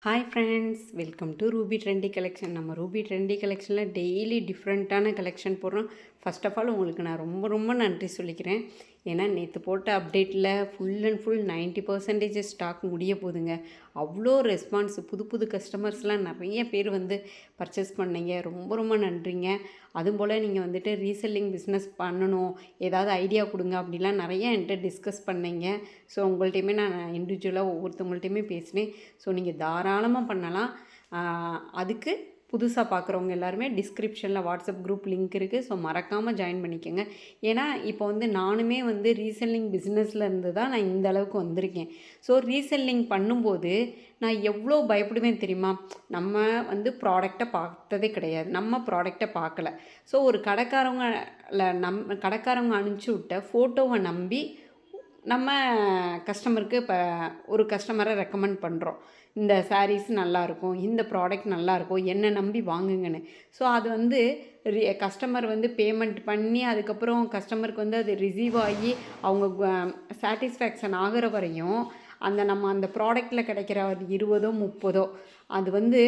Hi friends, welcome to Ruby trendy collection. நம்ம Ruby trendy கலெக்ஷனில் daily டிஃப்ரெண்ட்டான collection போடுறோம். ஃபர்ஸ்ட் ஆஃப் ஆல் உங்களுக்கு நான் ரொம்ப நன்றி சொல்லிக்கிறேன். ஏன்னா நேற்று போட்ட அப்டேட்டில் ஃபுல் அண்ட் ஃபுல் 90% ஸ்டாக் முடிய போகுதுங்க. அவ்வளோ ரெஸ்பான்ஸ், புது கஸ்டமர்ஸ்லாம் நிறைய பேர் வந்து பர்ச்சேஸ் பண்ணீங்க. ரொம்ப நன்றிங்க. அதுபோல் நீங்கள் வந்துட்டு ரீசெல்லிங் பிஸ்னஸ் பண்ணணும், ஏதாவது ஐடியா கொடுங்க அப்படிலாம் நிறைய என்கிட்ட டிஸ்கஸ் பண்ணீங்க. ஸோ உங்கள்கிட்டையுமே நான் இண்டிவிஜுவலாக ஒவ்வொருத்தவங்கள்ட்டையுமே பேசினேன். ஸோ நீங்கள் தாராளமாக பண்ணலாம். அதுக்கு புதுசாக பார்க்குறவங்க எல்லாருமே டிஸ்கிரிப்ஷனில் வாட்ஸ்அப் குரூப் லிங்க் இருக்குது. ஸோ மறக்காமல் ஜாயின் பண்ணிக்கோங்க. ஏன்னா இப்போ வந்து நானுமே வந்து ரீசெல்லிங் பிஸ்னஸில் இருந்து தான் நான் இந்த அளவுக்கு வந்திருக்கேன். ஸோ ரீசெல்லிங் பண்ணும்போது நான் எவ்வளோ பயப்படுவேன் தெரியுமா? நம்ம வந்து ப்ராடக்டை பார்த்ததே கிடையாது, நம்ம ப்ராடக்டை பார்க்கல. ஸோ ஒரு கடைக்காரவங்க அனுப்பிச்சி விட்ட ஃபோட்டோவை நம்பி நம்ம கஸ்டமருக்கு இப்போ ஒரு கஸ்டமரை ரெக்கமெண்ட் பண்ணுறோம். இந்த சாரீஸ் நல்லாயிருக்கும், இந்த ப்ராடக்ட் நல்லாயிருக்கும், என்னை நம்பி வாங்குங்கன்னு. ஸோ அது வந்து கஸ்டமர் வந்து பேமெண்ட் பண்ணி அதுக்கப்புறம் கஸ்டமருக்கு வந்து அது ரிசீவ் ஆகி அவங்க சாட்டிஸ்ஃபேக்ஷன் ஆகிற வரையும் நம்ம அந்த ப்ராடக்டில் கிடைக்கிற அது 20 30 அது வந்து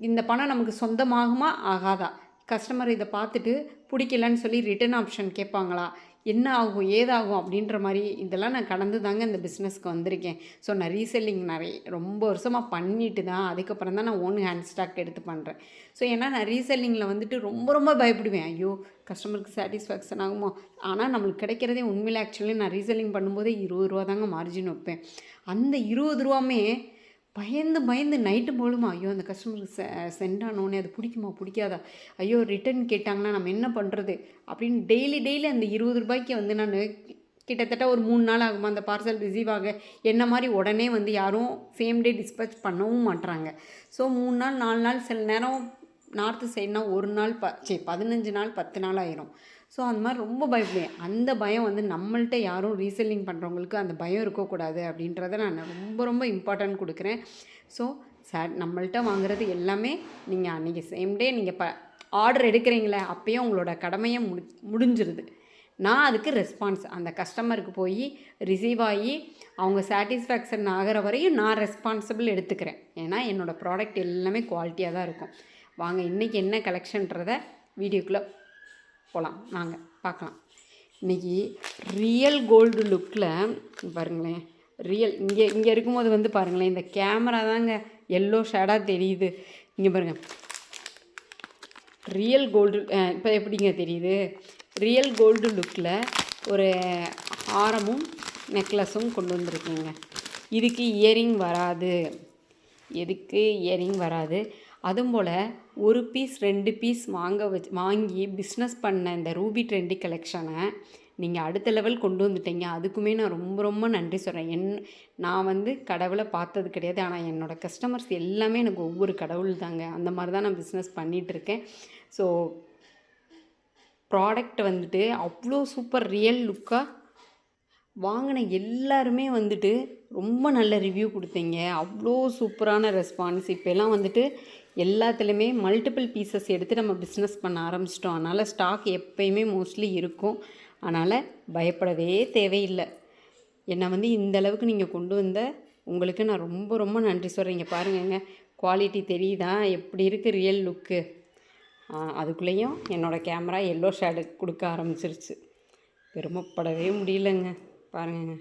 இந்த பணம் நமக்கு சொந்தமாகுமா ஆகாதா? கஸ்டமர் இதை பார்த்துட்டு பிடிக்கலன்னு சொல்லி ரிட்டர்ன் ஆப்ஷன் கேட்பாங்களா? என்ன ஆகும் ஏதாகும் அப்படின்ற மாதிரி இதெல்லாம் நான் கடந்து தாங்க இந்த பிஸ்னஸ்க்கு வந்திருக்கேன். ஸோ நான் ரீசெல்லிங் ரொம்ப வருஷமாக பண்ணிட்டு தான் அதுக்கப்புறம் தான் நான் ஓன் ஹேண்ட் ஸ்டாக் எடுத்து பண்ணுறேன். ஸோ ஏன்னா நான் ரீசெல்லிங்கில் வந்துட்டு ரொம்ப பயப்படுவேன். ஐயோ, கஸ்டமருக்கு சாட்டிஸ்ஃபேக்ஷன் ஆகுமோ? ஆனால் நம்மளுக்கு கிடைக்கிறதே உண்மையிலே ஆக்சுவலி நான் ரீசெல்லிங் பண்ணும்போதே 20 ரூபா தாங்க மார்ஜின் வைப்பேன். அந்த 20 ரூபாமே பயந்து நைட்டு போலுமா, ஐயோ அந்த கஸ்டமருக்கு சென்ட் ஆனோடனே அது பிடிக்காதா, ஐயோ ரிட்டன் கேட்டாங்கன்னா நம்ம என்ன பண்ணுறது அப்படின்னு டெய்லி அந்த 20 ரூபாய்க்கு வந்து நான் கிட்டத்தட்ட ஒரு 3 நாள் ஆகுமா அந்த பார்சல் ரிசீவ் ஆக. என்ன மாதிரி உடனே வந்து யாரும் சேம் டே டிஸ்பேச் பண்ணவும் மாட்டுறாங்க. ஸோ 3 நாள் 4 நாள், சில நேரம் நார்த்து சைட்னா 1 நாள் 15 நாள் 10 நாள் ஆயிரும். ஸோ அந்த மாதிரி ரொம்ப பயப்படுவேன். அந்த பயம் வந்து நம்மள்கிட்ட யாரும் ரீசெல்லிங் பண்ணுறவங்களுக்கு அந்த பயம் இருக்கக்கூடாது அப்படின்றத நான் ரொம்ப இம்பார்ட்டன்ட் கொடுக்குறேன். ஸோ நம்மள்கிட்ட வாங்குறது எல்லாமே நீங்கள் அன்றைக்கி சேம் டே நீங்கள் ஆர்டர் எடுக்கிறீங்களே அப்போயே உங்களோட கடமையை முடிஞ்சிருது. நான் அதுக்கு ரெஸ்பான்ஸ் அந்த கஸ்டமருக்கு போய் ரிசீவ் ஆகி அவங்க சாட்டிஸ்ஃபேக்ஷன் ஆகிற வரையும் நான் ரெஸ்பான்சிபிள் எடுத்துக்கிறேன். ஏன்னா என்னோடய ப்ராடக்ட் எல்லாமே குவாலிட்டியாக தான் இருக்கும். வாங்க இன்றைக்கி என்ன கலெக்ஷன்றதை வீடியோக்குள்ளே போகலாம், வாங்க பார்க்கலாம். இன்றைக்கி ரியல் கோல்டு லுக்கில் பாருங்களேன். இங்கே இருக்கும்போது வந்து பாருங்களேன், இந்த கேமரா தாங்க எல்லோ ஷேடாக தெரியுது. இங்கே பாருங்கள், ரியல் கோல்டு இப்போ எப்படிங்க தெரியுது? ரியல் கோல்டு லுக்கில் ஒரு ஆரமும் நெக்லஸும் கொண்டு வந்திருக்கேங்க. இதுக்கு இயரிங் வராது, எதுக்கு இயரிங் வராது. அதுவும் போல் ஒரு பீஸ் 2 பீஸ் வாங்கி பிஸ்னஸ் பண்ண இந்த ரூபி ட்ரெண்டி கலெக்ஷனை நீங்கள் அடுத்த லெவல் கொண்டு வந்துட்டீங்க. அதுக்குமே நான் ரொம்ப நன்றி சொல்கிறேன். நான் வந்து கடவுளை பார்த்தது கிடையாது, ஆனால் என்னோடய கஸ்டமர்ஸ் எல்லாமே எனக்கு ஒவ்வொரு கடவுள் தாங்க. அந்த மாதிரி தான் நான் பிஸ்னஸ் பண்ணிகிட்ருக்கேன். ஸோ ப்ராடக்ட் வந்துட்டு அவ்வளோ சூப்பர் ரியல் லுக்காக வாங்கின எல்லாருமே வந்துட்டு ரொம்ப நல்ல ரிவ்யூ கொடுத்தீங்க. அவ்வளோ சூப்பரான ரெஸ்பான்ஸ். இப்போலாம் வந்துட்டு எல்லாத்துலேயுமே மல்டிபிள் பீசஸ் எடுத்து நம்ம பிஸ்னஸ் பண்ண ஆரம்பிச்சிட்டோம். அதனால் ஸ்டாக் எப்போயுமே மோஸ்ட்லி இருக்கும். அதனால் பயப்படவே தேவையில்லை. என்னை வந்து இந்த அளவுக்கு நீங்கள் கொண்டு வந்த உங்களுக்கு நான் ரொம்ப நன்றி சொல்கிறேன். இங்கே பாருங்கங்க, குவாலிட்டி தெரியுதா எப்படி இருக்குது ரியல் லுக்கு? அதுக்குள்ளேயும் என்னோடய கேமரா எல்லோ ஷேடு கொடுக்க ஆரம்பிச்சிருச்சு. பெருமைப்படவே முடியலங்க. பாருங்கங்க,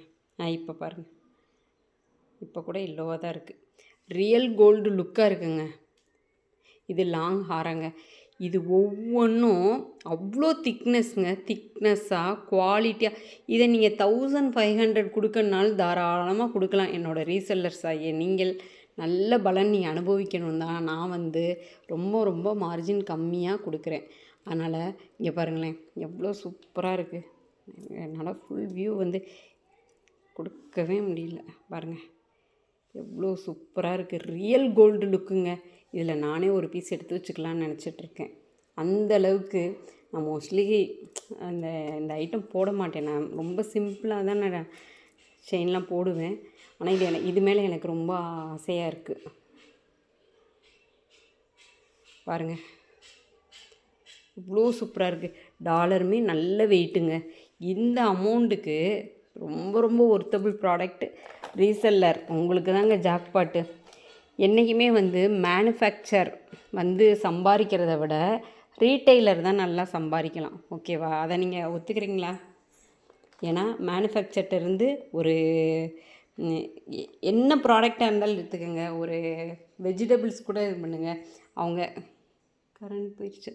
இப்போ பாருங்கள், இப்போ கூட எல்லோவாக தான் இருக்குது. ரியல் கோல்டு லுக்காக இருக்குங்க. இது லாங் ஹாரங்க. இது ஒவ்வொன்றும் அவ்வளோ திக்னஸ்ஸாக குவாலிட்டியாக. இதை நீங்கள் 1500 கொடுக்கணுனாலும் தாராளமாக கொடுக்கலாம். என்னோடய ரீசெல்லர்ஸ் ஆகிய நீங்கள் நல்ல பலன் நீங்கள் அனுபவிக்கணும் தான் நான் வந்து ரொம்ப மார்ஜின் கம்மியாக கொடுக்குறேன். அதனால் இங்கே பாருங்களேன், எவ்வளோ சூப்பராக இருக்குது. என்னால் ஃபுல் வியூ வந்து கொடுக்கவே முடியல. பாருங்கள் எவ்வளோ சூப்பராக இருக்குது. ரியல் கோல்டு லுக்குங்க. இதில் நானே ஒரு பீஸ் எடுத்து வச்சுக்கலான்னு நினச்சிட்ருக்கேன். அந்தளவுக்கு நான் மோஸ்ட்லி இந்த ஐட்டம் போட மாட்டேன். நான் ரொம்ப சிம்பிளாக தான் நான் செயின்லாம் போடுவேன். ஆனால் இது மேலே எனக்கு ரொம்ப ஆசையாக இருக்குது. பாருங்கள் இவ்வளோ சூப்பராக இருக்குது. டாலருமே நல்ல வெயிட்டுங்க. இந்த அமௌண்ட்டுக்கு ரொம்ப ஒர்த்தபிள் ப்ராடக்ட். ரீசெல்லர் உங்களுக்கு தாங்க ஜாக்பாட்டு. என்றைக்குமே வந்து மேனுஃபேக்சர் வந்து சம்பாதிக்கிறத விட ரீட்டெய்லர் தான் நல்லா சம்பாதிக்கலாம். ஓகேவா? அதை நீங்கள் ஒத்துக்கிறீங்களா? ஏன்னா மேனுஃபேக்சர்ட்டேருந்து ஒரு என்ன ப்ராடக்டாக இருந்தாலும் எடுத்துக்கோங்க, ஒரு வெஜிடபிள்ஸ் கூட இது பண்ணுங்கள், அவங்க கரண்ட் போயிடுச்சு,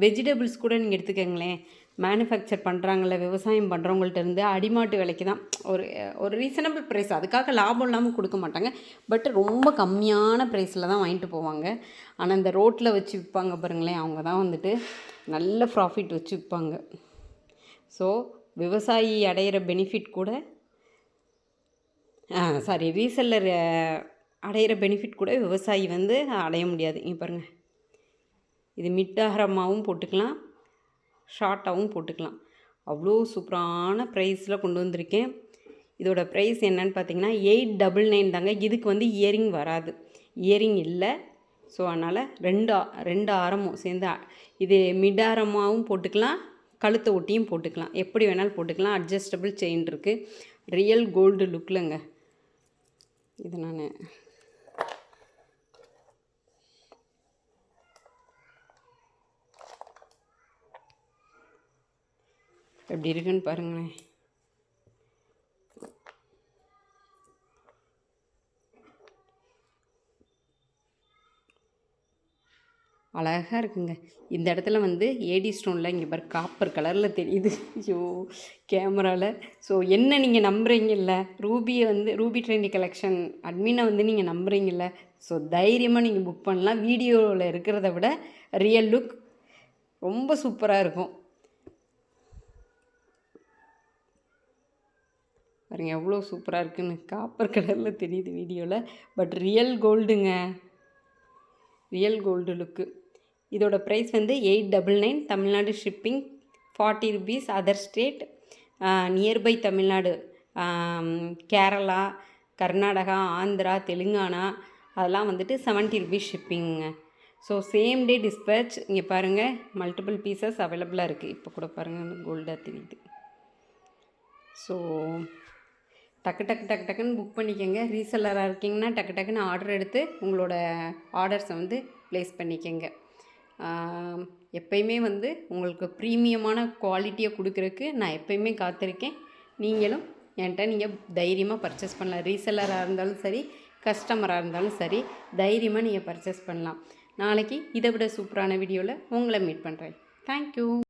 வெஜிடபிள்ஸ் கூட நீங்கள் எடுத்துக்கோங்களேன், மேனுஃபேக்சர் பண்ணுறாங்கள, விவசாயம் பண்ணுறவங்கள்ட்ட இருந்து அடிமாட்டு விலைக்கு தான் ஒரு ஒரு ரீசனபிள் ப்ரைஸ், அதுக்காக லாபம் இல்லாமல் கொடுக்க மாட்டாங்க, பட் ரொம்ப கம்மியான ப்ரைஸில் தான் வாங்கிட்டு போவாங்க. ஆனால் இந்த ரோட்டில் வச்சு விற்பாங்க பாருங்களேன், அவங்க தான் வந்துட்டு நல்ல ப்ராஃபிட் வச்சு விற்பாங்க. ஸோ விவசாயி அடையிற பெனிஃபிட் கூட ரீசெல்லர் அடையிற பெனிஃபிட் கூட விவசாயி வந்து அடைய முடியாது. இங்கே பாருங்கள், இது மிட்டாரமாகவும் போட்டுக்கலாம், ஷார்ட்டாகவும் போட்டுக்கலாம். அவ்வளோ சூப்பரான ப்ரைஸில் கொண்டு வந்திருக்கேன். இதோட ப்ரைஸ் என்னன்னு பார்த்தீங்கன்னா 899 தாங்க. இதுக்கு வந்து இயரிங் வராது, இயரிங் இல்லை. ஸோ அதனால் ரெண்டு ஆரமும் சேர்ந்து இது மிடாரமாகவும் போட்டுக்கலாம், கழுத்தை ஒட்டியும் போட்டுக்கலாம், எப்படி வேணாலும் போட்டுக்கலாம். அட்ஜஸ்டபிள் செயின் இருக்குது, ரியல் கோல்டு லுக்கில்ங்க. இது நான் எப்படி இருக்குன்னு பாருங்களேன். அழகாக இருக்குங்க. இந்த இடத்துல வந்து ஏடி ஸ்டோனில் இங்கே பாரு காப்பர் கலரில் தெரியுது. ஐயோ கேமராவில். ஸோ என்ன நீங்கள் நம்புறீங்கல்ல, ரூபியை வந்து ரூபி ட்ரெண்டி கலெக்ஷன் அட்மினை வந்து நீங்கள் நம்புறீங்கல்ல, ஸோ தைரியமாக நீங்கள் புக் பண்ணலாம். வீடியோவில் இருக்கிறத விட ரியல் லுக் ரொம்ப சூப்பராக இருக்கும். பாருங்க எவ்வளோ சூப்பராக இருக்குன்னு, காப்பர் கலரில் தெரியுது வீடியோவில், பட் ரியல் கோல்டுங்க, ரியல் கோல்டு லுக்கு. இதோட ப்ரைஸ் வந்து 899. Tamil Nadu shipping 40 rupees. Other state nearby Tamil Nadu, Kerala, Karnataka, Andhra, Telangana அதெல்லாம் வந்துட்டு 70 rupees ஷிப்பிங்க. So same day dispatch. இங்கே பாருங்கள் மல்டிபிள் பீசஸ் அவைலபிளாக இருக்குது. இப்போ கூட பாருங்கள் கோல்டாக தெரியுது. ஸோ டக்குன்னு புக் பண்ணிக்கோங்க. ரீசெல்லராக இருக்கீங்கன்னா டக்குன்னு ஆர்டர் எடுத்து உங்களோட ஆர்டர்ஸை வந்து ப்ளேஸ் பண்ணிக்கோங்க. எப்பயுமே வந்து உங்களுக்கு ப்ரீமியமான குவாலிட்டியை கொடுக்குறதுக்கு நான் எப்பயுமே காத்திருக்கேன். நீங்களும் என்கிட்ட நீங்கள் தைரியமாக பர்ச்சேஸ் பண்ணலாம். ரீசெல்லராக இருந்தாலும் சரி, கஸ்டமராக இருந்தாலும் சரி, தைரியமாக நீங்கள் பர்ச்சேஸ் பண்ணலாம். நாளைக்கு இதை விட சூப்பரான வீடியோவில் உங்களை மீட் பண்ணுறேன். தேங்க்யூ.